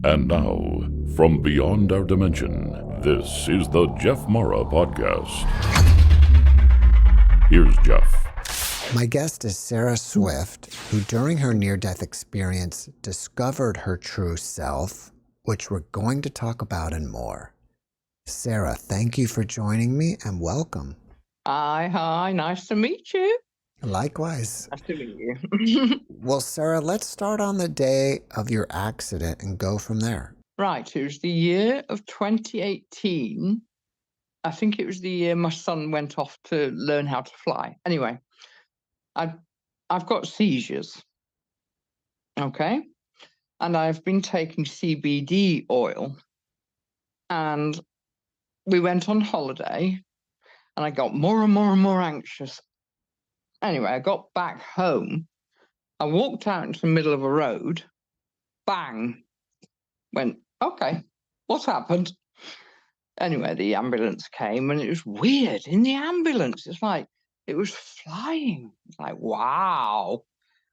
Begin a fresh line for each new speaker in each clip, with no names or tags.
And now, from beyond our dimension, this is the JeffMara podcast. Here's Jeff.
My guest is Sarah Swift, who during her near-death experience discovered her true self, which we're going to talk about and more. Sarah, thank you for joining me and welcome.
Hi, nice to meet you.
Likewise.
Nice to meet you.
Well, Sarah, let's start on the day of your accident and go from there.
Right, it was the year of 2018. I think it was the year my son went off to learn how to fly. Anyway, I've got seizures, okay? And I've been taking CBD oil. And we went on holiday, and I got more and more and more anxious. Anyway, I got back home. I walked out into the middle of a road. Bang. Went, okay, what's happened? Anyway, the ambulance came, and it was weird. In the ambulance, it's like it was flying. It's like, wow.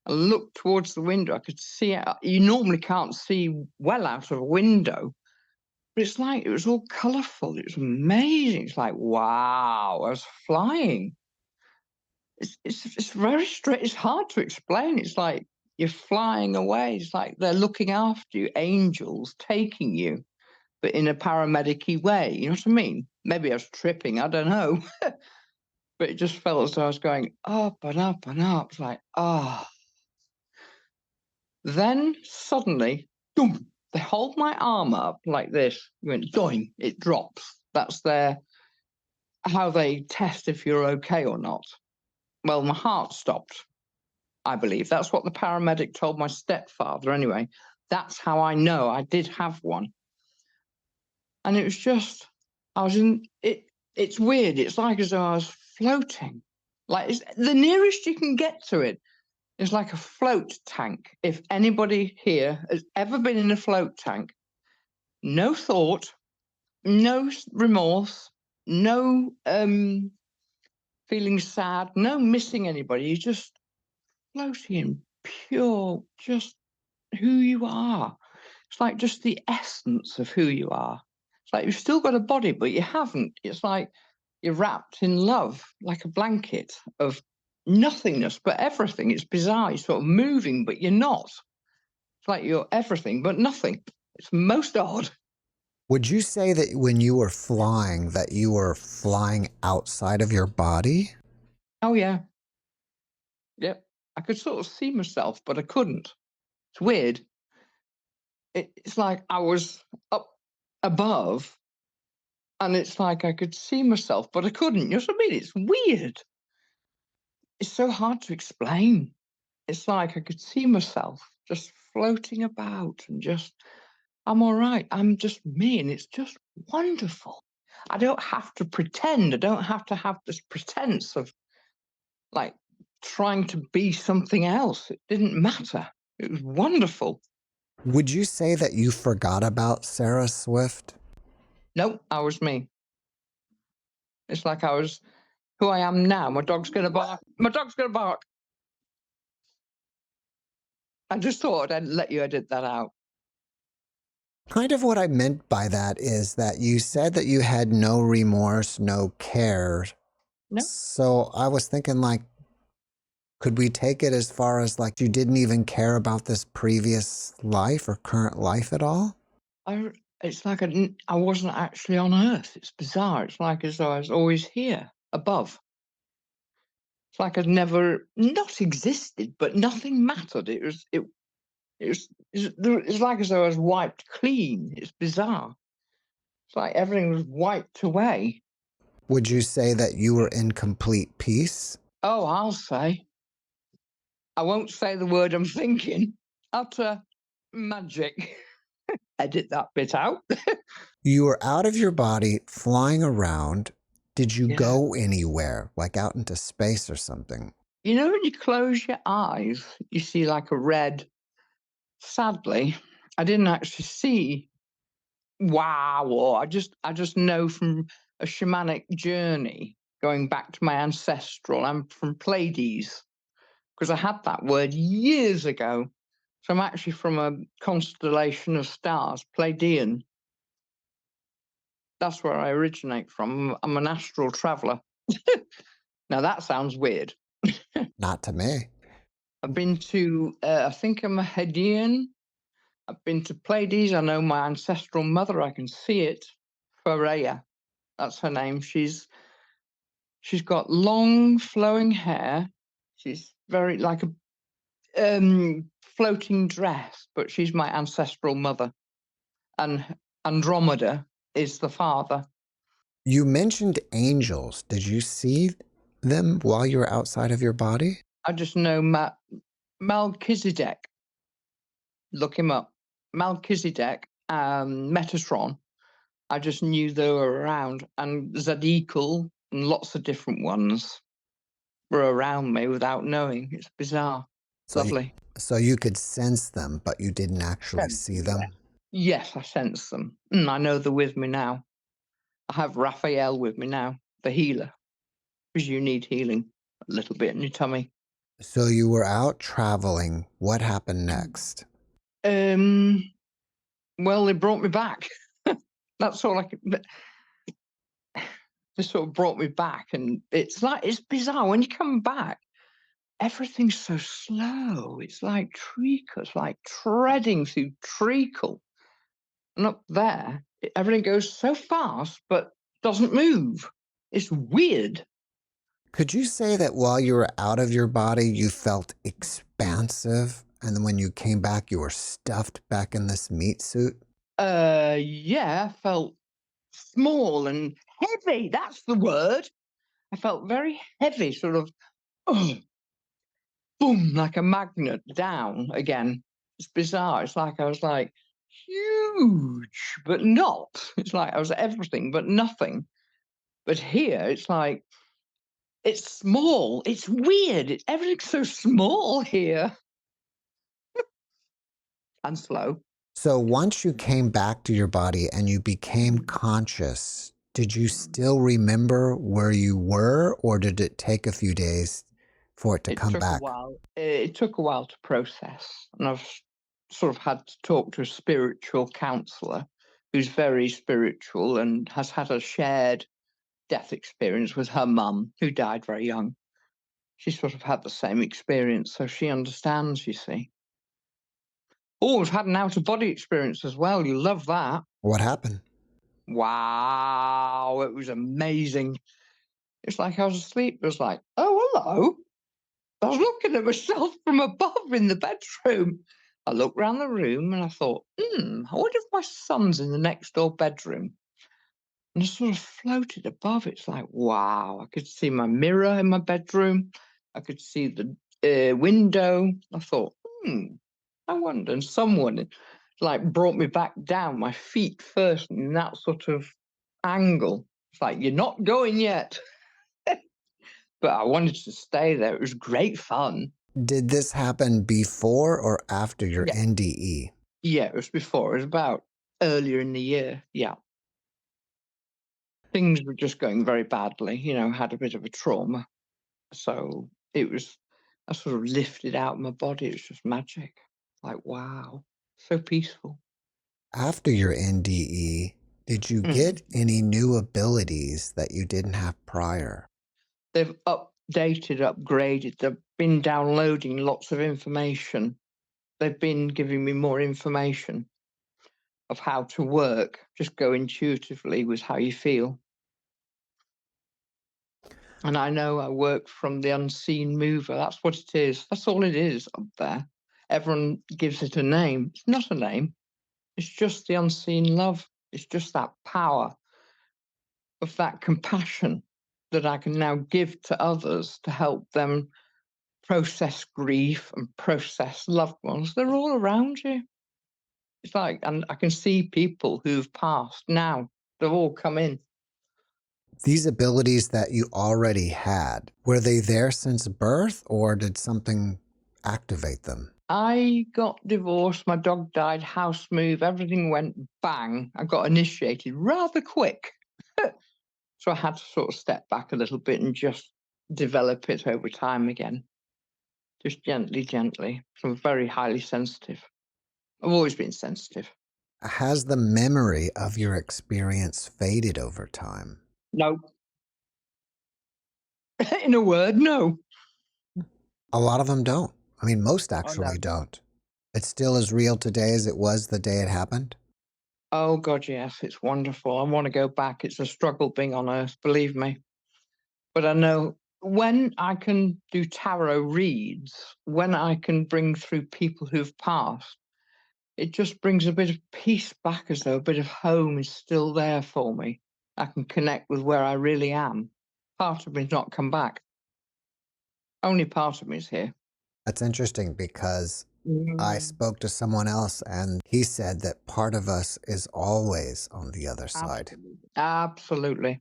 I looked towards the window. I could see it. You normally can't see well out of a window, but it's like it was all colourful. It was amazing. It's like, wow, I was flying. It's very straight. It's hard to explain. It's like you're flying away. It's like they're looking after you, angels taking you, but in a paramedic-y way. You know what I mean? Maybe I was tripping. I don't know. But it just felt as though I was going up and up and up. It's like, ah. Then suddenly, boom, they hold my arm up like this. It went, doing, it drops. That's how they test if you're okay or not. Well, my heart stopped, I believe. That's what the paramedic told my stepfather anyway. That's how I know I did have one. And it was just, I was in it. It's weird. It's like as though I was floating. Like the nearest you can get to it is like a float tank. If anybody here has ever been in a float tank, no thought, no remorse, no feeling sad, no missing anybody. You're just floating in pure, just who you are. It's like just the essence of who you are. It's like you've still got a body, but you haven't. It's like you're wrapped in love, like a blanket of nothingness, but everything. It's bizarre. You're sort of moving, but you're not. It's like you're everything, but nothing. It's most odd.
Would you say that when you were flying, that you were flying outside of your body?
Oh, yeah. Yep. I could sort of see myself, but I couldn't. It's weird. It's like I was up above, and it's like I could see myself, but I couldn't. You know what I mean? It's weird. It's so hard to explain. It's like I could see myself just floating about and just, I'm all right. I'm just me, and it's just wonderful. I don't have to pretend. I don't have to have this pretense of like trying to be something else. It didn't matter. It was wonderful.
Would you say that you forgot about Sarah Swift?
Nope, I was me. It's like I was who I am now. My dog's going to bark. My dog's going to bark. I just thought I'd let you edit that out.
Kind of what I meant by that is that you said that you had no remorse, no care.
No.
So I was thinking, like, could we take it as far as like you didn't even care about this previous life or current life at all?
It's like I wasn't actually on Earth. It's bizarre. It's like as though I was always here, above. It's like I'd never not existed, but nothing mattered. It's like as though I was wiped clean. It's bizarre. It's like everything was wiped away.
Would you say that you were in complete peace?
Oh, I'll say. I won't say the word I'm thinking. Utter magic. Edit that bit out.
You were out of your body, flying around. Did you go anywhere, like out into space or something?
You know, when you close your eyes, you see like a red. Sadly, I didn't actually see wow, or I just know from a shamanic journey going back to my ancestral. I'm from Pleiades because I had that word years ago. So I'm actually from a constellation of stars, Pleiadian. That's where I originate from. I'm an astral traveler. Now that sounds weird.
Not to me.
I've been to, I think I'm a Hadean. I've been to Pleiades. I know my ancestral mother. I can see it. Fareya, that's her name. She's got long flowing hair. She's very like a floating dress, but she's my ancestral mother. And Andromeda is the father.
You mentioned angels. Did you see them while you were outside of your body?
I just know Melchizedek. Look him up. Melchizedek, Metatron. I just knew they were around, and Zadikal and lots of different ones were around me without knowing. It's bizarre.
So
Lovely.
so you could sense them, but you didn't actually see them?
Yes, I sense them. I know they're with me now. I have Raphael with me now, the healer, because you need healing a little bit in your tummy.
So you were out traveling. What happened next?
Well, they brought me back. That's all I could. They sort of brought me back, and it's bizarre when you come back. Everything's so slow. It's like treacle. It's like treading through treacle. And up there, everything goes so fast, but doesn't move. It's weird.
Could you say that while you were out of your body, you felt expansive, and then when you came back, you were stuffed back in this meat suit?
Yeah, I felt small and heavy. That's the word. I felt very heavy, sort of, oh, boom, like a magnet down again. It's bizarre. It's like I was like huge, but not. It's like I was everything, but nothing. But here, it's like it's small. It's weird. Everything's so small here and slow.
So once you came back to your body and you became conscious, did you still remember where you were, or did it take a few days for it to come
Took
back?
a while. It took a while to process, and I've sort of had to talk to a spiritual counselor who's very spiritual and has had a shared death experience with her mum, who died very young. She sort of had the same experience, so she understands, you see. Oh, we've had an out-of-body experience as well. You love that.
What happened?
Wow, it was amazing. It's like I was asleep. It was like, oh, hello. I was looking at myself from above in the bedroom. I looked round the room and I thought, I wonder if my son's in the next door bedroom. And I sort of floated above. It's like, wow, I could see my mirror in my bedroom. I could see the window. I thought, I wonder. And someone like brought me back down, my feet first, in that sort of angle. It's like, you're not going yet. But I wanted to stay there. It was great fun.
Did this happen before or after your
Yeah.
NDE?
Yeah, it was before. It was about earlier in the year. Yeah. Things were just going very badly, had a bit of a trauma. So I sort of lifted out my body. It was just magic. Like, wow, so peaceful.
After your NDE, did you get any new abilities that you didn't have prior?
They've updated, upgraded. They've been downloading lots of information. They've been giving me more information of how to work. Just go intuitively with how you feel. And I know I work from the unseen mover. That's what it is. That's all it is up there. Everyone gives it a name. It's not a name. It's just the unseen love. It's just that power of that compassion that I can now give to others to help them process grief and process loved ones. They're all around you. It's like, and I can see people who've passed now. They've all come in.
These abilities that you already had, were they there since birth, or did something activate them?
I got divorced, my dog died, house move, everything went bang. I got initiated rather quick. So I had to sort of step back a little bit and just develop it over time again. Just gently, gently. I'm very highly sensitive. I've always been sensitive.
Has the memory of your experience faded over time?
No. In a word, no.
A lot of them don't. I mean, most
Oh, no.
actually don't. It's still as real today as it was the day it happened?
Oh, God, yes. It's wonderful. I want to go back. It's a struggle being on Earth, believe me. But I know when I can do tarot reads, when I can bring through people who've passed, it just brings a bit of peace back, as though a bit of home is still there for me. I can connect with where I really am. Part of me's not come back. Only part of me is here.
That's interesting because I spoke to someone else and he said that part of us is always on the other side.
Absolutely.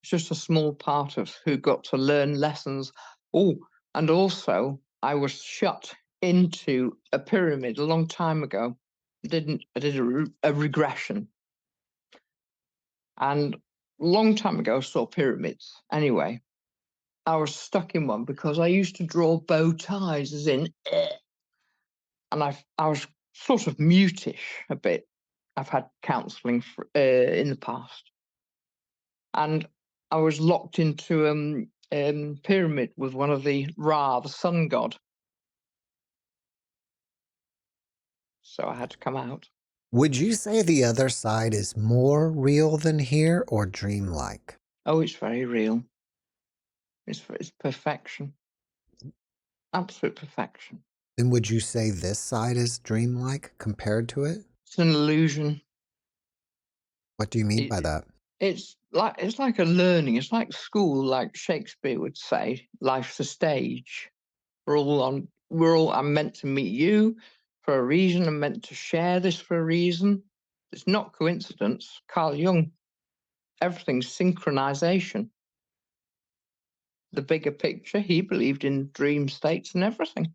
It's just a small part of who got to learn lessons. Oh, and also I was shut into a pyramid a long time ago. I did a regression. And a long time ago I saw pyramids. Anyway, I was stuck in one because I used to draw bow ties, as in, and I was sort of mutish a bit. I've had counselling in the past, and I was locked into pyramid with one of the Ra, the sun god. So I had to come out.
Would you say the other side is more real than here or dreamlike?
Oh, it's very real. It's perfection, absolute perfection.
Then would you say this side is dreamlike compared to it?
It's an illusion.
What do you mean
It,
by that?
it's like a learning. It's like school, like Shakespeare would say. Life's a stage. I'm meant to meet you for a reason. I'm meant to share this for a reason. It's not coincidence. Carl Jung, everything's synchronization. The bigger picture, he believed in dream states and everything.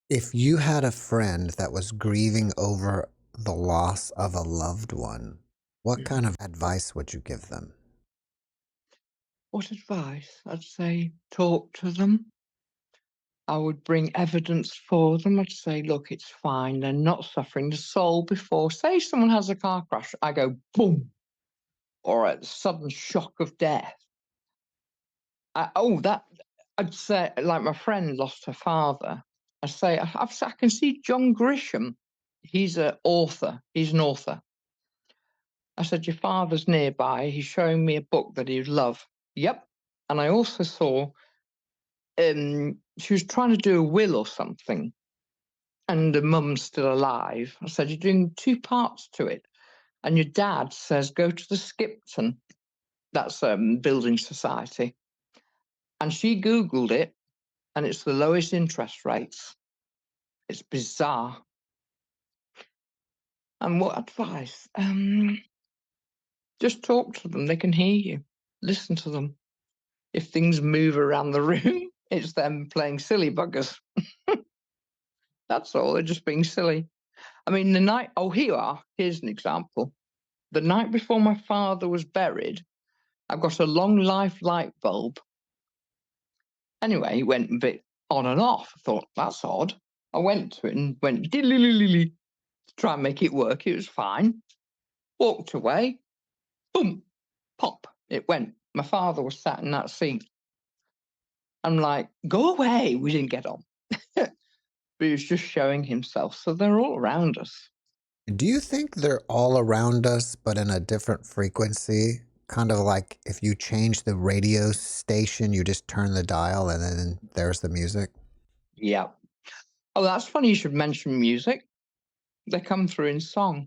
If you had a friend that was grieving over the loss of a loved one, what kind of advice would you give them?
What advice? I'd say talk to them. I would bring evidence for them. I'd say, look, it's fine. They're not suffering. The soul before, say someone has a car crash, I go, boom, or a sudden shock of death. I'd say, like my friend lost her father. I say, I can see John Grisham. He's an author. He's an author. I said, your father's nearby. He's showing me a book that he'd love. Yep. And I also saw she was trying to do a will or something, and the mum's still alive. I said, you're doing two parts to it. And your dad says, go to the Skipton. That's building society. And she Googled it, and it's the lowest interest rates. It's bizarre. And what advice? Just talk to them. They can hear you. Listen to them. If things move around the room, it's them playing silly buggers. That's all. They're just being silly. I mean, the night, here's an example. The night before my father was buried, I got a long life light bulb. Anyway, he went a bit on and off. I thought, that's odd. I went to it and went to try and make it work. It was fine. Walked away. Boom, pop, it went. My father was sat in that seat. I'm like, go away. We didn't get on. But he was just showing himself. So they're all around us.
Do you think they're all around us, but in a different frequency? Kind of like if you change the radio station, you just turn the dial and then there's the music?
Yeah. Oh, that's funny you should mention music. They come through in song.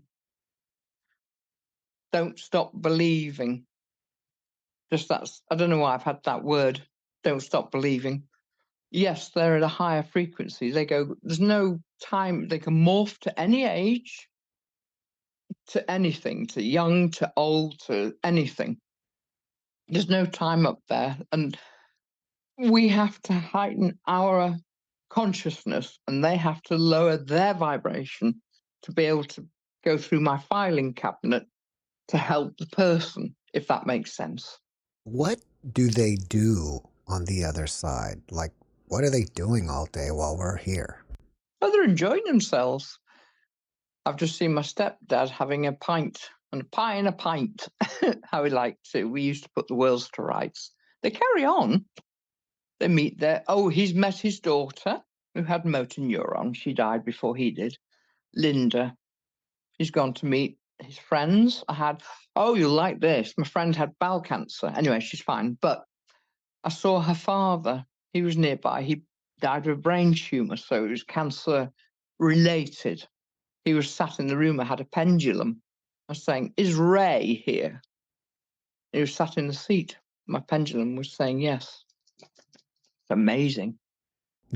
Don't stop believing. I don't know why I've had that word. Don't stop believing. Yes, they're at a higher frequency. There's no time. They can morph to any age, to anything, to young, to old, to anything. There's no time up there. And we have to heighten our consciousness, and they have to lower their vibration to be able to go through my filing cabinet to help the person, if that makes sense.
What do they do on the other side? Like, What are they doing all day while we're here?
Oh, they're enjoying themselves. I've just seen my stepdad having a pint and a pie and a pint, how he liked to. We used to put the worlds to rights. They carry on. They meet there. Oh, he's met his daughter, who had motor neuron. She died before he did. Linda. He's gone to meet his friends. Oh, you'll like this. My friend had bowel cancer. Anyway, she's fine. But I saw her father. He was nearby. He died of a brain tumor, so it was cancer related. He was sat in the room. I had a pendulum. I was saying, is Ray here? He was sat in the seat. My pendulum was saying yes. It's amazing.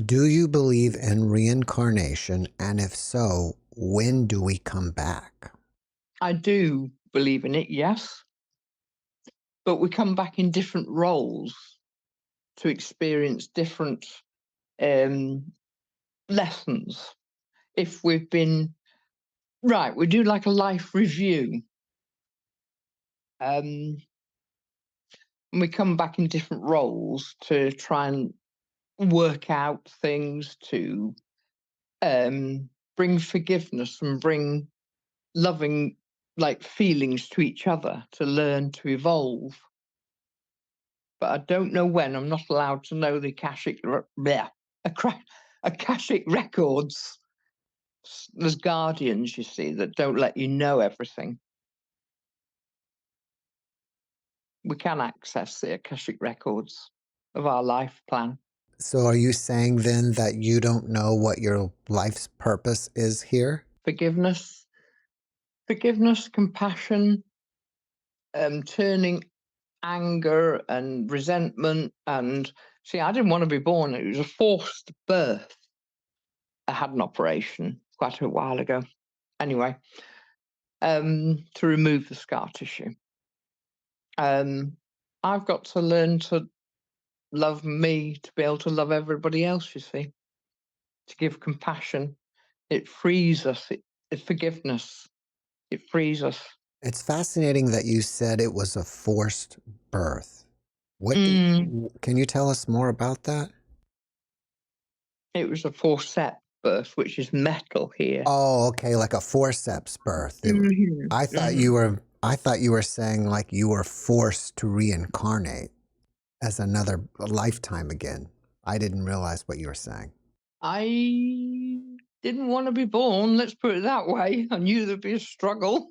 Do you believe in reincarnation? And if so, when do we come back?
I do believe in it, yes. But we come back in different roles to experience different lessons. If we've been, right, we do like a life review. And we come back in different roles to try and work out things, to bring forgiveness and bring loving like feelings to each other, to learn to evolve. But I don't know when. I'm not allowed to know the Akashic records. There's guardians, you see, that don't let you know everything. We can access the Akashic records of our life plan.
So are you saying then that you don't know what your life's purpose is here?
Forgiveness, compassion, turning anger and resentment. And see, I didn't want to be born. It was a forced birth. I had an operation quite a while ago. Anyway, to remove the scar tissue. I've got to learn to love me to be able to love everybody else, you see, to give compassion. It frees us. It's forgiveness. It frees us.
It's fascinating that you said it was a forced birth. Can you tell us more about that?
It was a forceps birth, which is metal here.
Oh, okay, like a forceps birth. I thought you were saying like you were forced to reincarnate as another lifetime again. I didn't realize what you were saying.
I didn't want to be born, let's put it that way. I knew there'd be a struggle.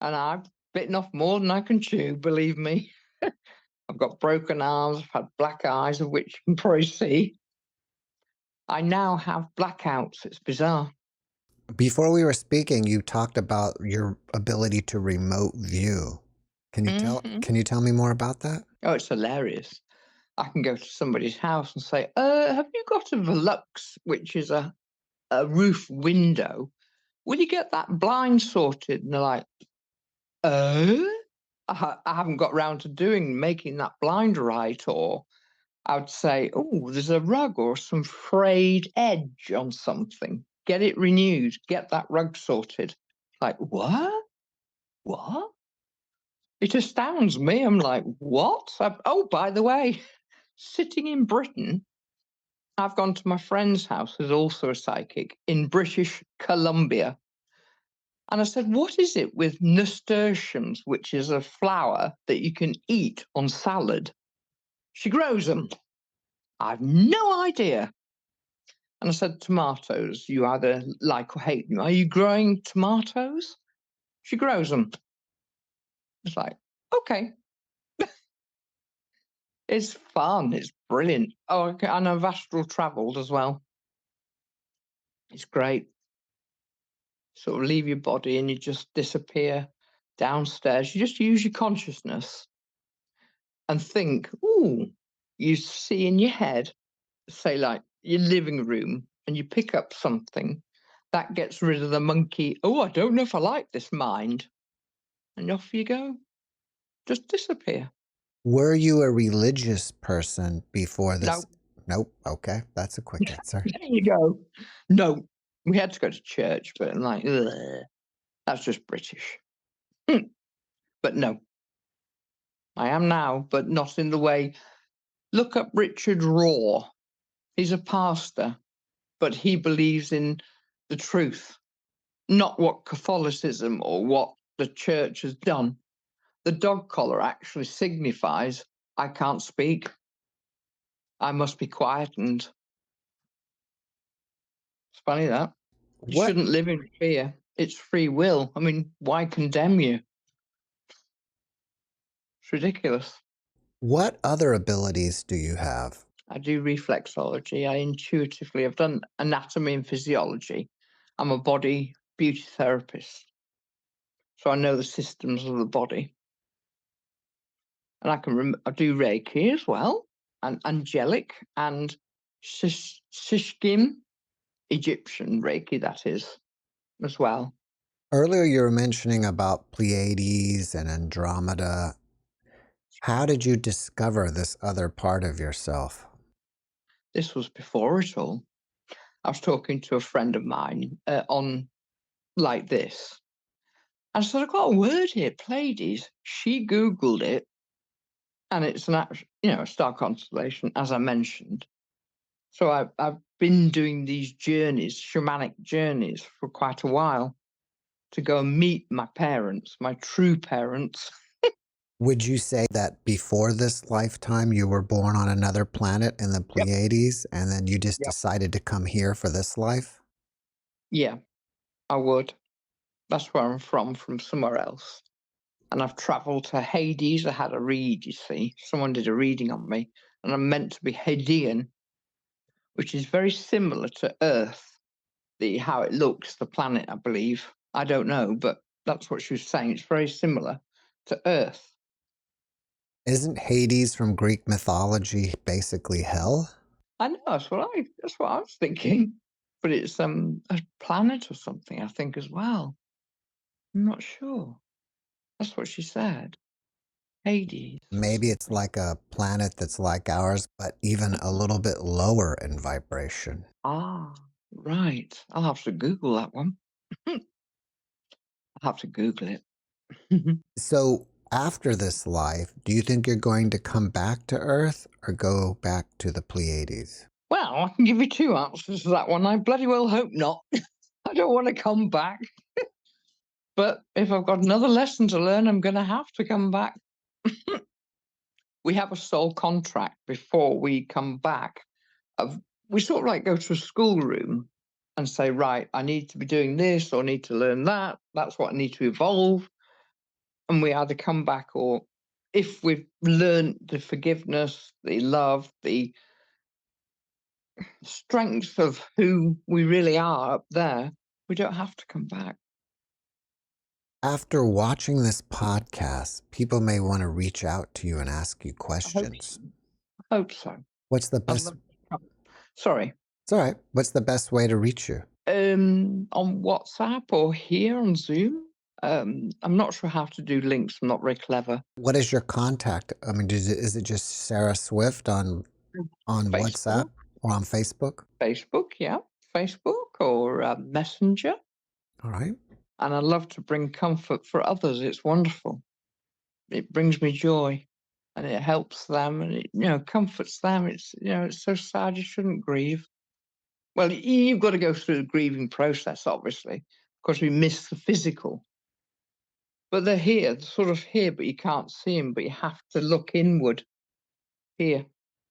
And I've bitten off more than I can chew, believe me. I've got broken arms, I've had black eyes, of which you can probably see. I now have blackouts. It's bizarre.
Before we were speaking, you talked about your ability to remote view. Can you tell me more about that?
Oh, it's hilarious. I can go to somebody's house and say, have you got a Velux, which is a roof window? Will you get that blind sorted? And they're like, I haven't got round to making that blind right. Or I would say, oh, there's a rug or some frayed edge on something. Get it renewed. Get that rug sorted. Like, what? What? It astounds me. I'm like, what? Oh, by the way, sitting in Britain, I've gone to my friend's house, who's also a psychic, in British Columbia. And I said, what is it with nasturtiums, which is a flower that you can eat on salad? She grows them. I've no idea. And I said, tomatoes, you either like or hate them. Are you growing tomatoes? She grows them. It's like, okay. It's fun. It's brilliant. Oh, okay. And I've astral traveled as well. It's great. Sort of leave your body and you just disappear downstairs. You just use your consciousness and think, ooh, you see in your head, say like your living room, and you pick up something that gets rid of the monkey. Oh, I don't know if I like this mind. And off you go. Just disappear.
Were you a religious person before this?
No.
Nope. Okay, that's a quick answer.
There you go. No, we had to go to church, but I'm like, ugh, that's just British. But no, I am now, but not in the way. Look up Richard Rohr. He's a pastor, but he believes in the truth, not what Catholicism or what the church has done. The dog collar actually signifies I can't speak. I must be quietened. It's funny that. You
What
shouldn't live in fear. It's free will. I mean, why condemn you? It's ridiculous.
what other abilities do you have?
I do reflexology. I've done anatomy and physiology. I'm a body beauty therapist. So I know the systems of the body. And I do Reiki as well, and angelic and Shishkim, Egyptian Reiki, that is, as well.
Earlier, you were mentioning about Pleiades and Andromeda. How did you discover this other part of yourself?
This was before it all. I was talking to a friend of mine on like this. And I said, I've got a word here, Pleiades. She Googled it, and it's a star constellation, as I mentioned. So I've been doing these journeys, shamanic journeys, for quite a while to go and meet my parents, my true parents.
Would you say that before this lifetime you were born on another planet in the
Yep.
Pleiades and then you just
Yep.
decided to come here for this life?
Yeah, I would. That's where I'm from somewhere else. And I've traveled to Hades. I had a read, you see. Someone did a reading on me, and I'm meant to be Hadean, which is very similar to Earth, how it looks, the planet, I believe. I don't know, but that's what she was saying. It's very similar to Earth.
Isn't Hades from Greek mythology basically hell?
I know, that's what I was thinking. But it's a planet or something, I think, as well. I'm not sure. That's what she said. Hades.
Maybe it's like a planet that's like ours, but even a little bit lower in vibration.
Ah, right. I'll have to Google that one. I'll have to Google it.
So, after this life, do you think you're going to come back to Earth or go back to the Pleiades?
Well, I can give you two answers to that one. I bloody well hope not. I don't want to come back. But if I've got another lesson to learn, I'm going to have to come back. We have a soul contract before we come back. We sort of like go to a schoolroom and say, right, I need to be doing this or need to learn that. That's what I need to evolve. And we either come back, or if we've learned the forgiveness, the love, the strength of who we really are up there, we don't have to come back.
After watching this podcast, people may want to reach out to you and ask you
I
questions.
hope so.
What's the
I'd
best?
love to come. Sorry.
It's all right. What's the best way to reach you?
On WhatsApp or here on Zoom. I'm not sure how to do links. I'm not very clever.
What is your contact? I mean, is it just Sarah Swift on WhatsApp
Facebook.
or on Facebook?
Facebook, yeah. Facebook or Messenger.
All right.
And I love to bring comfort for others. It's wonderful. It brings me joy, and it helps them, and it comforts them. It's so sad. You shouldn't grieve. Well, you've got to go through the grieving process, obviously, because we miss the physical. But they're here, they're sort of here, but you can't see them. But you have to look inward, here,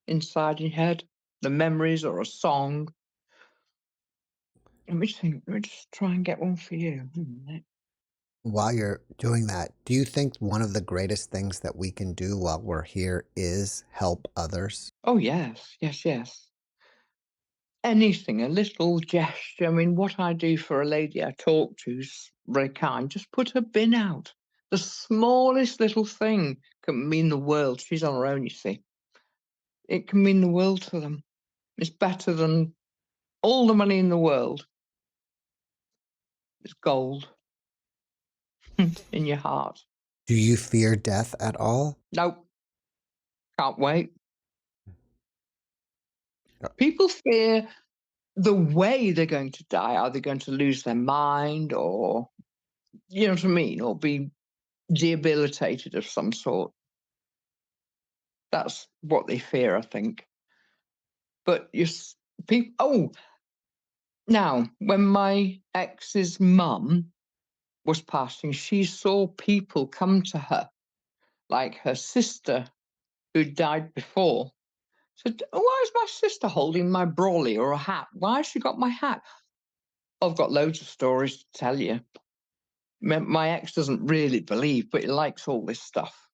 inside your head, the memories or a song. Let me think. Let me just try and get one for you.
While you're doing that, do you think one of the greatest things that we can do while we're here is help others?
Oh, yes, yes, yes. Anything, a little gesture. I mean, what I do for a lady I talk to who's very kind, just put her bin out. The smallest little thing can mean the world. She's on her own, you see. It can mean the world to them. It's better than all the money in the world. It's gold in your heart.
Do you fear death at all?
Nope, can't wait. People fear the way they're going to die. Are they going to lose their mind, or, you know what I mean, or be debilitated of some sort? That's what they fear, I think. But people. Oh, now when my ex's mum was passing, she saw people come to her, like her sister who died before. Said, "Why is my sister holding my brolly or a hat? Why has she got my hat?" I've got loads of stories to tell you. My ex doesn't really believe, but he likes all this stuff.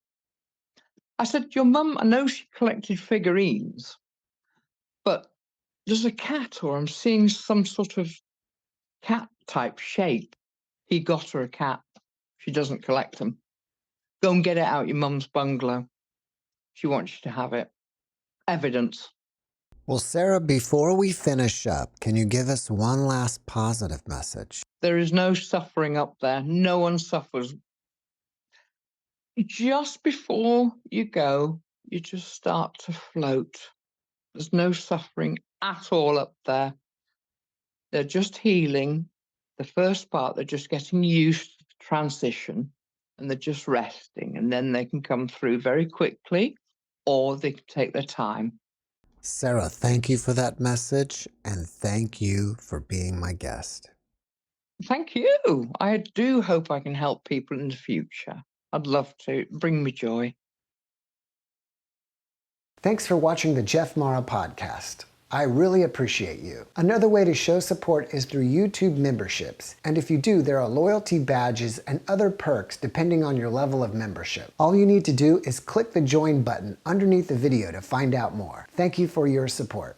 I said, "Your mum, I know she collected figurines, but there's a cat, or I'm seeing some sort of cat type shape." He got her a cat. She doesn't collect them. Go and get it out your mum's bungalow. She wants you to have it. Evidence.
Well, Sarah, before we finish up, can you give us one last positive message?
There is no suffering up there. No one suffers. Just before you go, you just start to float. There's no suffering at all up there. They're just healing. The first part, they're just getting used to the transition, and they're just resting, and then they can come through very quickly, or they can take their time.
Sarah, thank you for that message, and thank you for being my guest.
Thank you. I do hope I can help people in the future. I'd love to. Bring me joy.
Thanks for watching the JeffMara podcast. I really appreciate you. Another way to show support is through YouTube memberships. And if you do, there are loyalty badges and other perks depending on your level of membership. All you need to do is click the join button underneath the video to find out more. Thank you for your support.